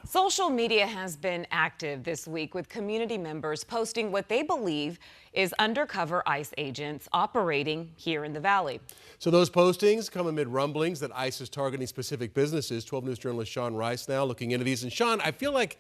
Social media has been active this week with community members posting what they believe is undercover ICE agents operating here in the Valley. So those postings come amid rumblings that ICE is targeting specific businesses. 12 News journalist Sean Rice now looking into these. And Sean, I feel like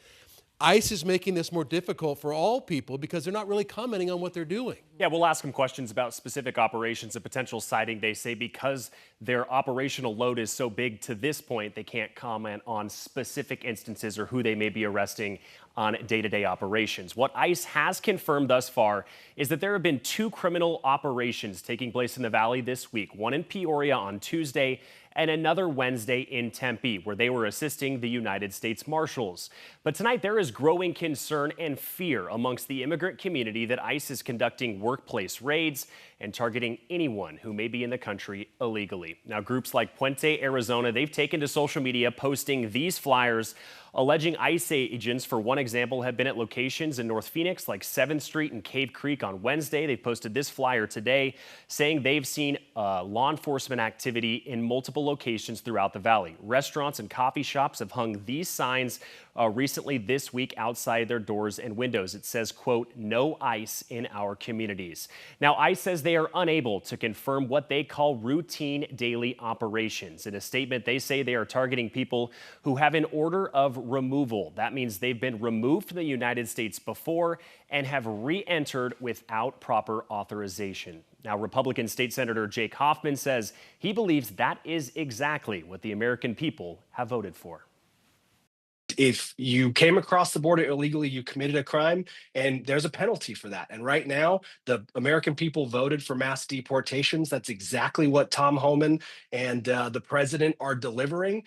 ICE is making this more difficult for all people because they're not really commenting on what they're doing. Yeah, we'll ask them questions about specific operations, a potential sighting. They say because their operational load is so big to this point, they can't comment on specific instances or who they may be arresting on day-to-day operations. What ICE has confirmed thus far is that there have been 2 criminal operations taking place in the Valley this week, one in Peoria on Tuesday and another Wednesday in Tempe, where they were assisting the United States Marshals. But tonight there is growing concern and fear amongst the immigrant community that ICE is conducting workplace raids and targeting anyone who may be in the country illegally. Now, groups like Puente, Arizona, they've taken to social media posting these flyers alleging ICE agents, for one example, have been at locations in North Phoenix like 7th Street and Cave Creek on Wednesday. They posted this flyer today saying they've seen law enforcement activity in multiple locations throughout the Valley. Restaurants and coffee shops have hung these signs recently this week outside their doors and windows. It says, quote, "No ICE in our communities." Now, ICE says they are unable to confirm what they call routine daily operations. In a statement, they say they are targeting people who have an order of removal. That means they've been removed from the United States before and have re-entered without proper authorization. Now, Republican State Senator Jake Hoffman says he believes that is exactly what the American people have voted for. If you came across the border illegally, you committed a crime, and there's a penalty for that. And right now, the American people voted for mass deportations. That's exactly what Tom Homan and the president are delivering.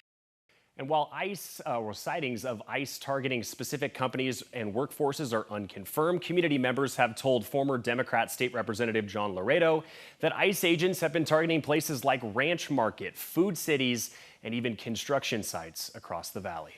And while ICE or sightings of ICE targeting specific companies and workforces are unconfirmed, community members have told former Democrat State Representative John Laredo that ICE agents have been targeting places like Ranch Market, food cities, and even construction sites across the Valley.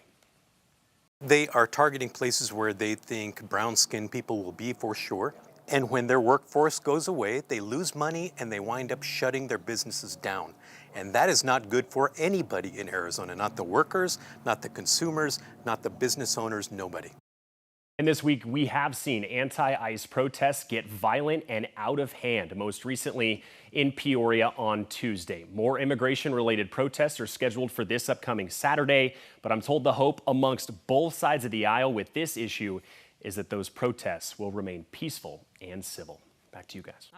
They are targeting places where they think brown-skinned people will be for sure. And when their workforce goes away, they lose money and they wind up shutting their businesses down. And that is not good for anybody in Arizona, not the workers, not the consumers, not the business owners, nobody. And this week, we have seen anti-ICE protests get violent and out of hand, most recently in Peoria on Tuesday. More immigration-related protests are scheduled for this upcoming Saturday, but I'm told the hope amongst both sides of the aisle with this issue is that those protests will remain peaceful and civil. Back to you guys.